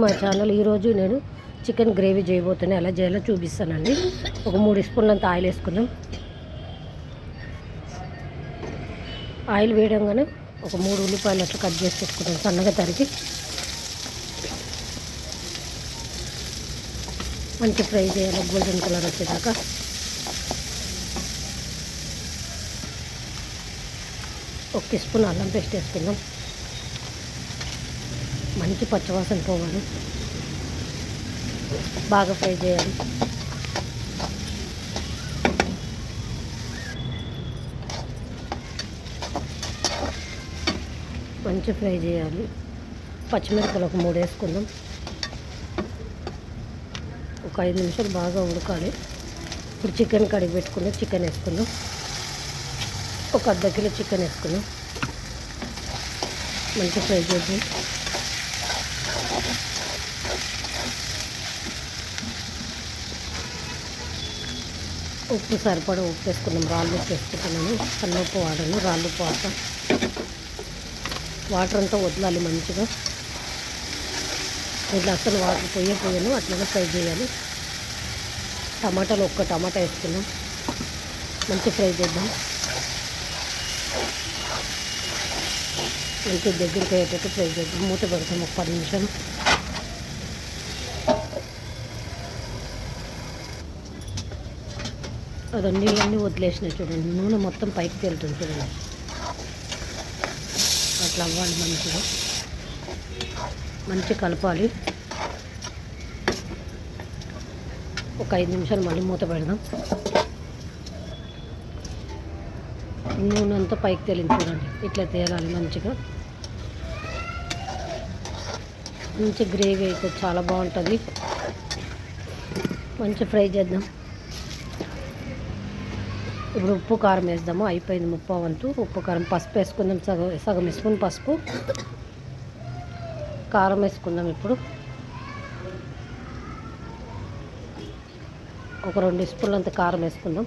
మా ఛానల్. ఈరోజు నేను చికెన్ గ్రేవీ చేయబోతున్నాను. ఎలా చేయాలో చూపిస్తానండి. ఒక 3 స్పూన్లంత ఆయిల్ వేసుకుందాం. ఆయిల్ వేయడంగానే ఒక 3 ఉల్లిపాయలు అట్లా కట్ చేసి పెట్టుకుందాం సన్నగా తరిగి. మంచి ఫ్రై చేయాలి గోల్డెన్ కలర్ వచ్చేదాకా. ఒక స్పూన్ అల్లం పేస్ట్ వేసుకుందాం. మంచి పచ్చివాసన పోవాలి. బాగా ఫ్రై చేయాలి. మంచి ఫ్రై చేయాలి. పచ్చిమిరపకాయలు ఒక 3 వేసుకుందాం. ఒక 5 నిమిషాలు బాగా ఉడకాలి. ఇప్పుడు చికెన్ కడిగి పెట్టుకుందాం. చికెన్ వేసుకుందాం. ఒక అర్ధ కిలో చికెన్ వేసుకుందాం. మంచి ఫ్రై చేద్దాం. ఉప్పు సరిపడా ఉప్పు వేసుకున్నాం. రాళ్ళు ఉప్పు వేసుకుంటున్నాను. సన్న ఉప్పు వాడను, రాళ్ళు ఉప్పు వాడతాం. వాటర్ అంతా వదలాలి మంచిగా. ఇట్లా అసలు వాటర్ పోయాను అట్లనే ఫ్రై చేయాలి. టమాటాలు ఒక్క టమాటా వేసుకున్నాం. మంచి ఫ్రై చేద్దాం. మంచి దగ్గరికి అయ్యేటట్టు ఫ్రై చేద్దాం. మూత పెడతాం ఒక 10 నిమిషాలు. అది నీళ్ళన్నీ వదిలేసినాయి చూడండి. నూనె మొత్తం పైకి తేలుతుంది చూడండి. అట్లా అవ్వాలి మంచిగా. మంచి కలపాలి. ఒక 5 నిమిషాలు మళ్ళీ మూత పెడదాం. నూనె అంతా పైకి తేలింది చూడండి. ఇట్లా తేలాలి మంచిగా. మంచి గ్రేవీ అయితే చాలా బాగుంటుంది. మంచి ఫ్రై చేద్దాం. ఇప్పుడు ఉప్పు కారం వేద్దాము. అయిపోయింది 30 వంతు ఉప్పు కారం. పసుపు వేసుకుందాం. సగం స్పూన్ పసుపు. కారం వేసుకుందాం. ఇప్పుడు ఒక 2 స్పూన్లంత కారం వేసుకుందాం.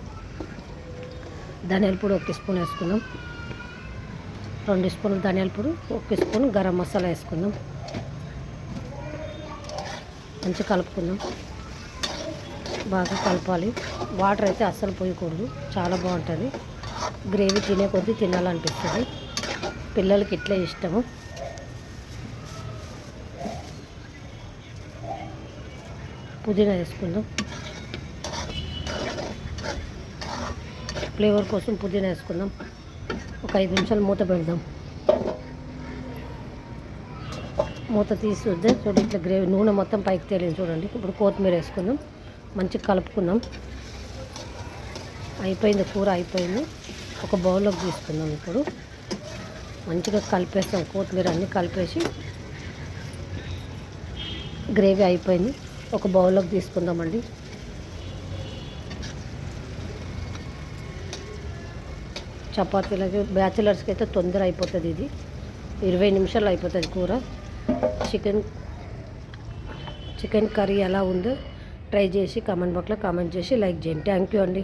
ధనియాల పొడి 1 స్పూన్ వేసుకుందాం. 2 స్పూన్లు ధనియాల పొడి, 1 స్పూన్ గరం మసాలా వేసుకుందాం. మంచిగా కలుపుకుందాం. బాగా కలపాలి. వాటర్ అయితే అస్సలు పోయకూడదు. చాలా బాగుంటుంది గ్రేవీ. తినే కొద్దీ తినాలనిపిస్తుంది. పిల్లలకి ఇట్లే ఇష్టము. పుదీనా వేసుకుందాం. ఫ్లేవర్ కోసం పుదీనా వేసుకుందాం. ఒక 5 నిమిషాలు మూత పెడదాం. మూత తీసి చూద్దాం. చూడండి ఇట్లా గ్రేవీ నూనె మొత్తం పైకి తేలింది చూడండి. ఇప్పుడు కొత్తిమీర వేసుకుందాం. మంచిగా కలుపుకుందాం. అయిపోయింది, కూర అయిపోయింది. ఒక బౌల్లోకి తీసుకుందాం. ఇప్పుడు మంచిగా కలిపేస్తాం. కొత్తిమీర అన్నీ కలిపేసి గ్రేవీ అయిపోయింది. ఒక బౌల్లోకి తీసుకుందామండి. చపాతీలకి బ్యాచిలర్స్కి అయితే తొందర అయిపోతుంది. ఇది 20 నిమిషాలు అయిపోతుంది కూర. చికెన్ కర్రీ ఎలా ఉందో ట్రై చేసి కామెంట్ బాక్స్లో కామెంట్ చేసి లైక్ చేయండి. థ్యాంక్ యూ అండి.